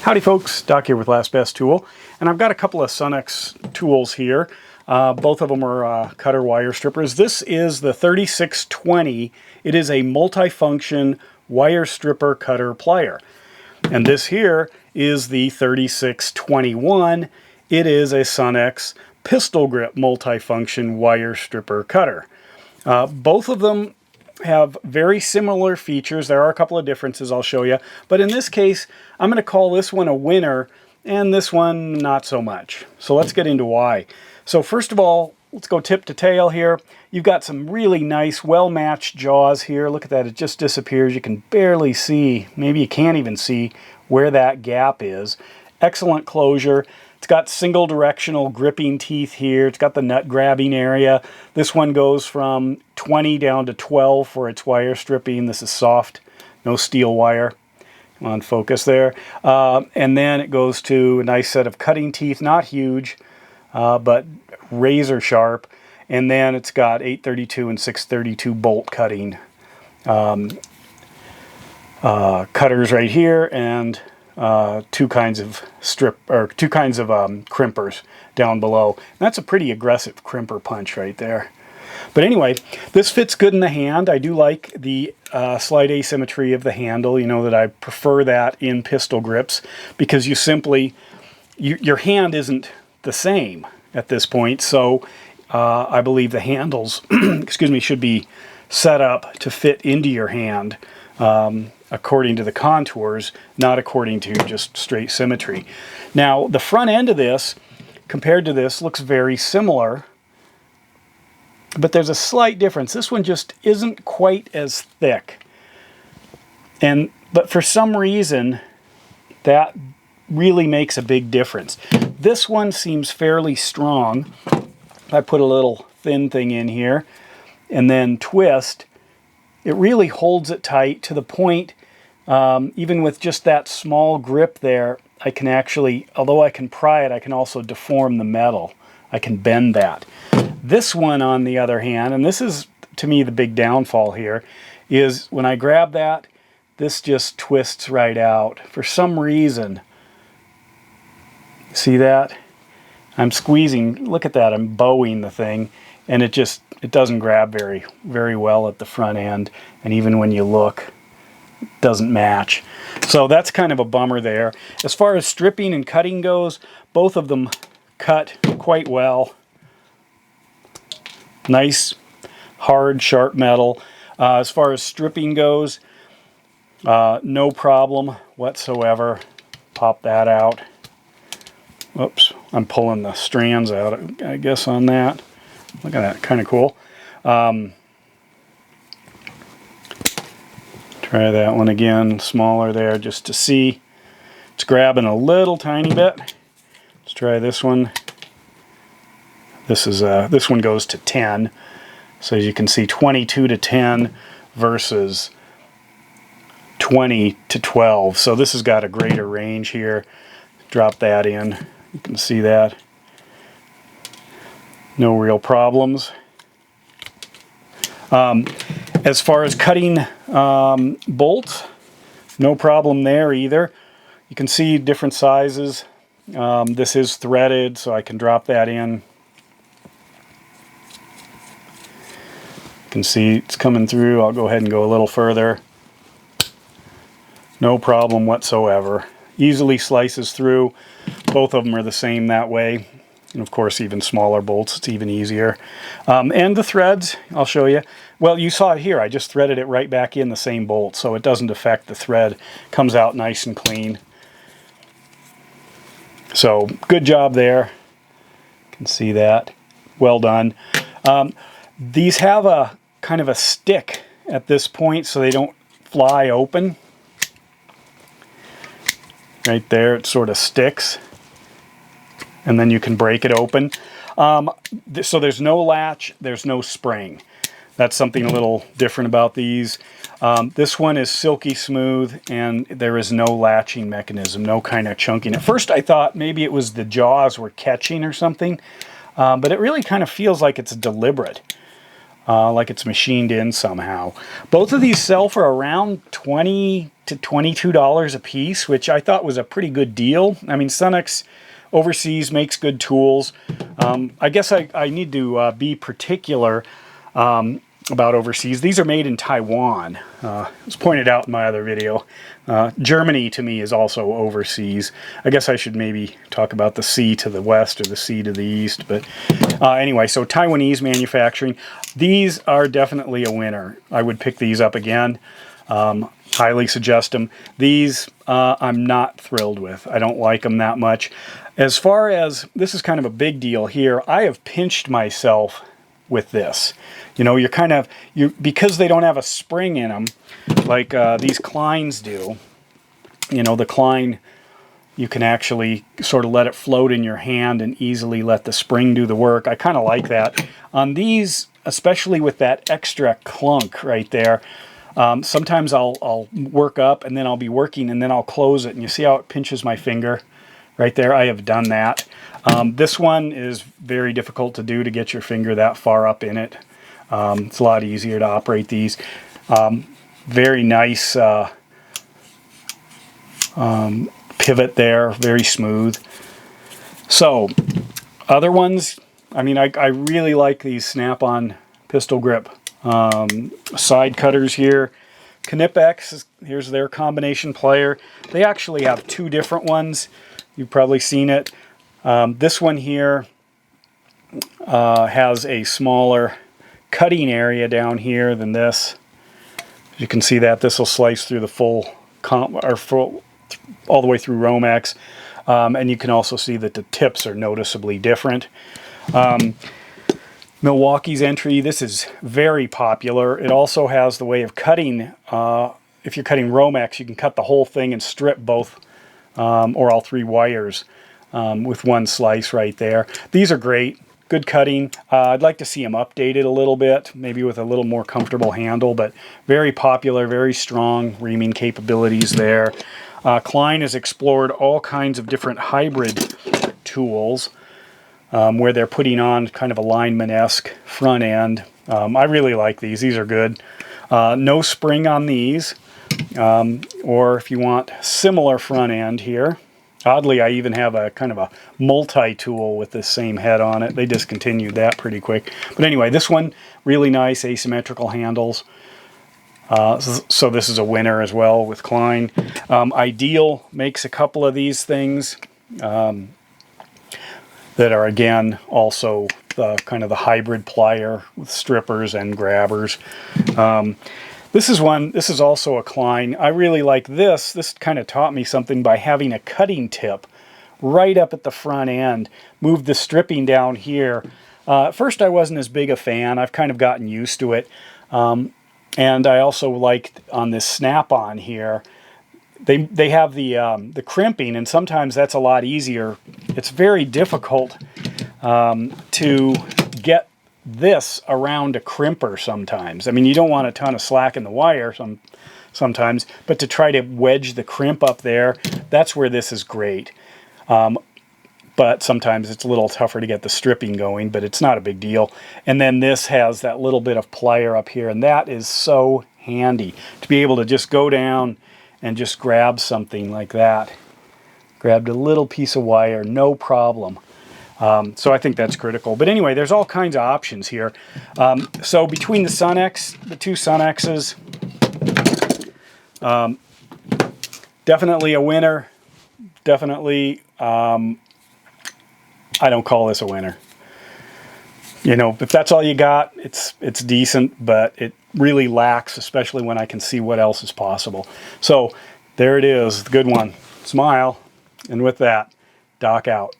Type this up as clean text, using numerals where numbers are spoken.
Howdy folks, Doc here with Last Best Tool, and I've got a couple of Sunex tools here. Both of them are cutter wire strippers. This is the 3620. It is a multifunction wire stripper cutter plier. And this here is the 3621. It is a Sunex pistol grip multifunction wire stripper cutter. Both of them have very similar features. There are a couple of differences I'll show you, but in this case I'm going to call this one a winner and this one not so much. So let's get into why. So first of all, let's go tip to tail here. You've got some really nice well-matched jaws here. Look at that, it just disappears. You can barely see, maybe you can't even see where that gap is. Excellent closure. It's got single directional gripping teeth here. It's got the nut grabbing area. This one goes from 20 down to 12 for its wire stripping. This is soft, no steel wire. Come on, focus there. And then it goes to a nice set of cutting teeth, not huge, but razor sharp. And then it's got 832 and 632 bolt cutting cutters right here, and two kinds of crimpers down below. And that's a pretty aggressive crimper punch right there. But anyway, this fits good in the hand. I do like the slight asymmetry of the handle. You know that I prefer that in pistol grips because you simply, your hand isn't the same at this point. So I believe the handles, excuse me, should be set up to fit into your hand. According to the contours, not according to just straight symmetry. Now, the front end of this, compared to this, looks very similar, but there's a slight difference. This one just isn't quite as thick. But for some reason, that really makes a big difference. This one seems fairly strong. I put a little thin thing in here and then twist. It really holds it tight to the point, even with just that small grip there, I can actually, although I can pry it, I can also deform the metal. I can bend that. This one, on the other hand, and this is, to me, the big downfall here, is when I grab that, this just twists right out. For some reason, see that? I'm squeezing, look at that, I'm bowing the thing, and it doesn't grab very well at the front end, and even when you look, it doesn't match. So that's kind of a bummer there. As far as stripping and cutting goes, both of them cut quite well. Nice, hard, sharp metal. As far as stripping goes, no problem whatsoever. Pop that out. Oops, I'm pulling the strands out, I guess, on that. Look at that, kind of cool. Try that one again, smaller there, just to see. It's grabbing a little tiny bit. Let's try this one. This one goes to 10. So as you can see, 22 to 10 versus 20 to 12. So this has got a greater range here. Drop that in. You can see that. No real problems. As far as cutting bolts, no problem there either. You can see different sizes. This is threaded, so I can drop that in. You can see it's coming through. I'll go ahead and go a little further. No problem whatsoever. Easily slices through. Both of them are the same that way. And of course, even smaller bolts, it's even easier. And the threads, I'll show you. Well, you saw it here. I just threaded it right back in the same bolt, so it doesn't affect the thread. Comes out nice and clean. So, good job there. You can see that. Well done. These have a kind of a stick at this point, so they don't fly open. Right there, it sort of sticks. And then you can break it open. So there's no latch, there's no spring. That's something a little different about these. This one is silky smooth, and there is no latching mechanism, no kind of chunking. At first I thought maybe it was the jaws were catching or something, but it really kind of feels like it's deliberate. like it's machined in somehow. Both of these sell for around $20 to $22 a piece, which I thought was a pretty good deal. I mean, Sunex overseas makes good tools. I guess I need to be particular about overseas. These are made in Taiwan. It was pointed out in my other video. Germany, to me, is also overseas. I guess I should maybe talk about the sea to the west or the sea to the east. But anyway, so Taiwanese manufacturing. These are definitely a winner. I would pick these up again. Highly suggest them. These I'm not thrilled with. I don't like them that much. As far as, this is kind of a big deal here, I have pinched myself with this. You know, you're kind of, because they don't have a spring in them, like these Kleins do. You know, the Klein, you can actually sort of let it float in your hand and easily let the spring do the work. I kind of like that. On these, especially with that extra clunk right there, sometimes I'll work up and then I'll be working and then I'll close it. And you see how it pinches my finger right there? I have done that. This one is very difficult to do, to get your finger that far up in it. It's a lot easier to operate these. Very nice pivot there, very smooth. So, other ones, I mean, I really like these snap-on pistol grip side cutters here. Knipex, here's their combination plier. They actually have two different ones. You've probably seen it. This one here has a smaller cutting area down here than this. You can see that this will slice through the full all the way through Romex, and you can also see that the tips are noticeably different. Milwaukee's entry, this is very popular. It also has the way of cutting. If you're cutting Romex, you can cut the whole thing and strip both or all three wires with one slice right there. These are great. Good cutting. I'd like to see them updated a little bit, maybe with a little more comfortable handle, but very popular, very strong reaming capabilities there. Klein has explored all kinds of different hybrid tools where they're putting on kind of a lineman-esque front end. I really like these. These are good. No spring on these, or if you want similar front end here. Oddly, I even have a kind of a multi-tool with this same head on it. They discontinued that pretty quick. But anyway, this one, really nice asymmetrical handles. So this is a winner as well with Klein. Ideal makes a couple of these things that are, again, also kind of the hybrid plier with strippers and grabbers. This is also a Klein. I really like this. This kind of taught me something by having a cutting tip right up at the front end. Moved the stripping down here. At first I wasn't as big a fan. I've kind of gotten used to it. And I also liked on this snap-on here, they have the crimping, and sometimes that's a lot easier. It's very difficult to get this around a crimper sometimes. I mean, you don't want a ton of slack in the wire sometimes, but to try to wedge the crimp up there, that's where this is great. But sometimes it's a little tougher to get the stripping going, but it's not a big deal. And then this has that little bit of plier up here, and that is so handy to be able to just go down and just grab something like that. Grabbed a little piece of wire, no problem. So I think that's critical. But anyway, there's all kinds of options here. So between the Sunex, the two Sunexes, definitely a winner. Definitely, I don't call this a winner. You know, if that's all you got, it's decent, but it really lacks, especially when I can see what else is possible. So there it is, the good one. Smile. And with that, Doc out.